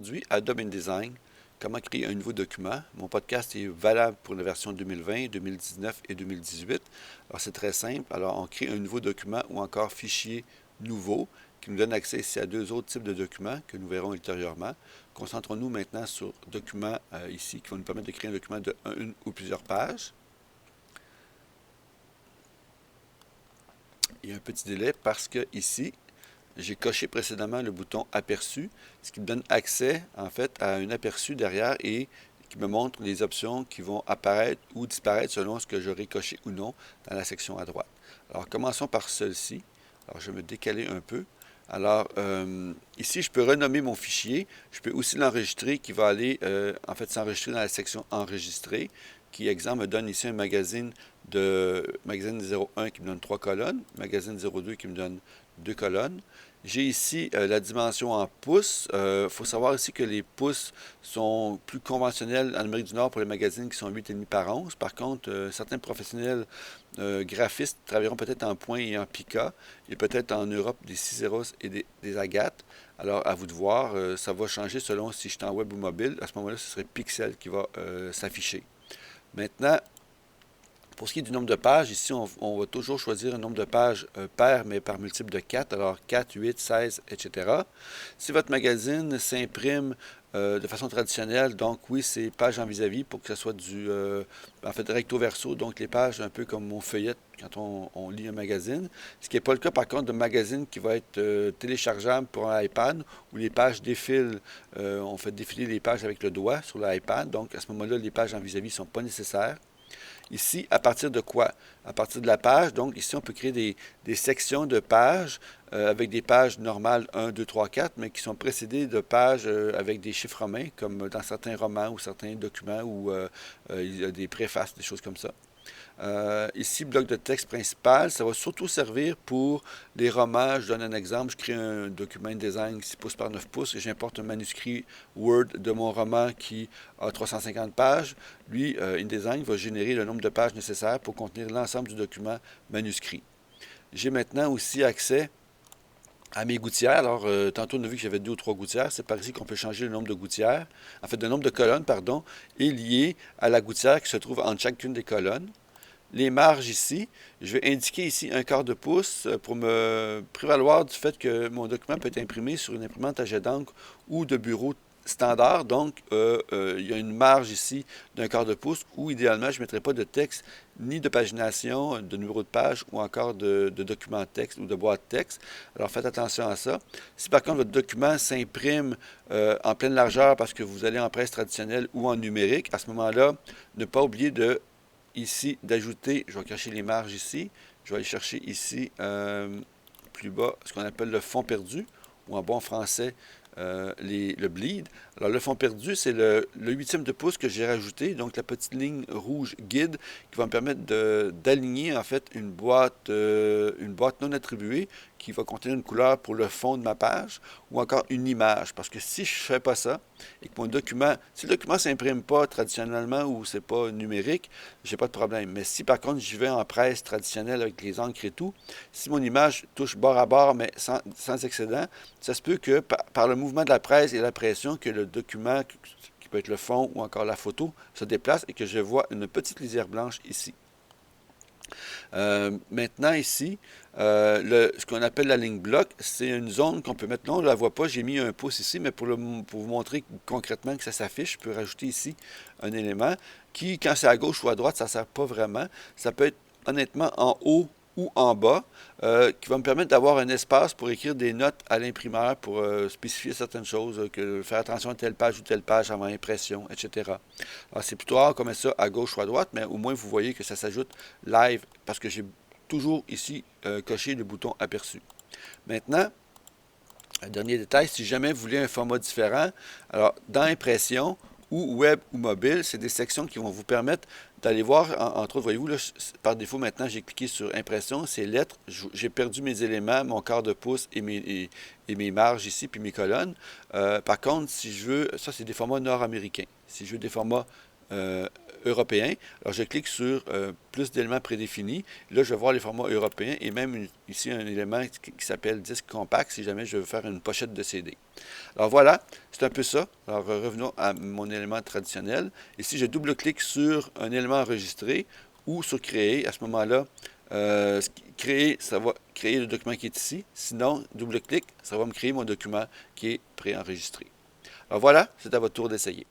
Aujourd'hui, Adobe InDesign, comment créer un nouveau document. Mon podcast est valable pour la version 2020, 2019 et 2018. Alors c'est très simple. Alors on crée un nouveau document ou encore fichier nouveau qui nous donne accès ici à deux autres types de documents que nous verrons ultérieurement. Concentrons-nous maintenant sur documents ici qui vont nous permettre de créer un document de une ou plusieurs pages. Il y a un petit délai parce que ici, j'ai coché précédemment le bouton aperçu, ce qui me donne accès en fait à un aperçu derrière et qui me montre les options qui vont apparaître ou disparaître selon ce que j'aurai coché ou non dans la section à droite. Alors commençons par celle-ci. Alors je vais me décaler un peu. Alors ici je peux renommer mon fichier. Je peux aussi l'enregistrer qui va aller en fait s'enregistrer dans la section enregistrer qui exemple me donne ici un magazine magazine 01 qui me donne 3 colonnes, magazine 02 qui me donne 2 colonnes. J'ai ici la dimension en pouces. Il faut savoir ici que les pouces sont plus conventionnels en Amérique du Nord pour les magazines qui sont 8,5 par 11. Par contre, certains professionnels graphistes travailleront peut-être en point et en pica et peut-être en Europe des ciseros et des agates. Alors, à vous de voir, ça va changer selon si je suis en web ou mobile. À ce moment-là, ce serait pixel qui va s'afficher. Maintenant, pour ce qui est du nombre de pages, ici, on va toujours choisir un nombre de pages pair, mais par multiple de 4, alors 4, 8, 16, etc. Si votre magazine s'imprime de façon traditionnelle, donc oui, c'est page en vis-à-vis pour que ce soit en fait, recto-verso, donc les pages un peu comme on feuillette quand on lit un magazine. Ce qui n'est pas le cas, par contre, de magazine qui va être téléchargeable pour un iPad, où les pages défilent, on fait défiler les pages avec le doigt sur l'iPad, donc à ce moment-là, les pages en vis-à-vis ne sont pas nécessaires. Ici, à partir de quoi? À partir de la page. Donc, ici, on peut créer des sections de pages avec des pages normales 1, 2, 3, 4, mais qui sont précédées de pages avec des chiffres romains, comme dans certains romans ou certains documents où il y a des préfaces, des choses comme ça. Ici, bloc de texte principal, ça va surtout servir pour les romans. Je donne un exemple, je crée un document InDesign 6 pouces par 9 pouces et j'importe un manuscrit Word de mon roman qui a 350 pages. Lui, InDesign va générer le nombre de pages nécessaires pour contenir l'ensemble du document manuscrit. J'ai maintenant aussi accès à mes gouttières. Alors, tantôt, on a vu que j'avais deux ou trois gouttières. C'est par ici qu'on peut changer le nombre de gouttières. En fait, le nombre de colonnes, pardon, est lié à la gouttière qui se trouve entre chacune des colonnes. Les marges ici, je vais indiquer ici un quart de pouce pour me prévaloir du fait que mon document peut être imprimé sur une imprimante à jet d'encre ou de bureau standard. Donc, il y a une marge ici d'un quart de pouce où, idéalement, je ne mettrai pas de texte ni de pagination, de numéro de page ou encore de document de texte ou de boîte de texte. Alors, faites attention à ça. Si par contre, votre document s'imprime en pleine largeur parce que vous allez en presse traditionnelle ou en numérique, à ce moment-là, ne pas oublier de ici d'ajouter, je vais cacher les marges ici, je vais aller chercher ici plus bas ce qu'on appelle le fond perdu ou en bon français le bleed. Alors le fond perdu, c'est le huitième de pouce que j'ai rajouté, donc la petite ligne rouge guide qui va me permettre d'aligner en fait une boîte non attribuée qui va contenir une couleur pour le fond de ma page ou encore une image. Parce que si je ne fais pas ça et que mon document, si le document ne s'imprime pas traditionnellement ou c'est pas numérique, j'ai pas de problème. Mais si par contre j'y vais en presse traditionnelle avec les encres et tout, si mon image touche bord à bord mais sans excédent, ça se peut que par le mouvement de la presse et la pression que le document, qui peut être le fond ou encore la photo, se déplace et que je vois une petite lisière blanche ici. Maintenant ici, ce qu'on appelle la ligne bloc, c'est une zone qu'on peut mettre. Non, on ne la voit pas, j'ai mis un pouce ici, mais pour vous montrer concrètement que ça s'affiche, je peux rajouter ici un élément qui, quand c'est à gauche ou à droite, ça ne sert pas vraiment. Ça peut être honnêtement en haut ou en bas, qui va me permettre d'avoir un espace pour écrire des notes à l'imprimeur pour spécifier certaines choses, que faire attention à telle page ou telle page avant impression, etc. Alors, c'est plutôt rare qu'on met ça à gauche ou à droite, mais au moins vous voyez que ça s'ajoute live parce que j'ai toujours ici coché le bouton aperçu. Maintenant, un dernier détail, si jamais vous voulez un format différent, alors dans impression ou web ou mobile, c'est des sections qui vont vous permettre d'aller voir, entre autres, voyez-vous, là, par défaut maintenant j'ai cliqué sur impression, c'est lettres, j'ai perdu mes éléments, mon quart de pouce et mes marges ici, puis mes colonnes. Par contre, si je veux, ça c'est des formats nord-américains. Si je veux des formats européen. Alors, je clique sur plus d'éléments prédéfinis. Là, je vais voir les formats européens et même ici un élément qui s'appelle disque compact si jamais je veux faire une pochette de CD. Alors voilà, c'est un peu ça. Alors revenons à mon élément traditionnel. Ici, je double-clique sur un élément enregistré ou sur créer. À ce moment-là, créer, ça va créer le document qui est ici. Sinon, double-clic, ça va me créer mon document qui est préenregistré. Alors voilà, c'est à votre tour d'essayer.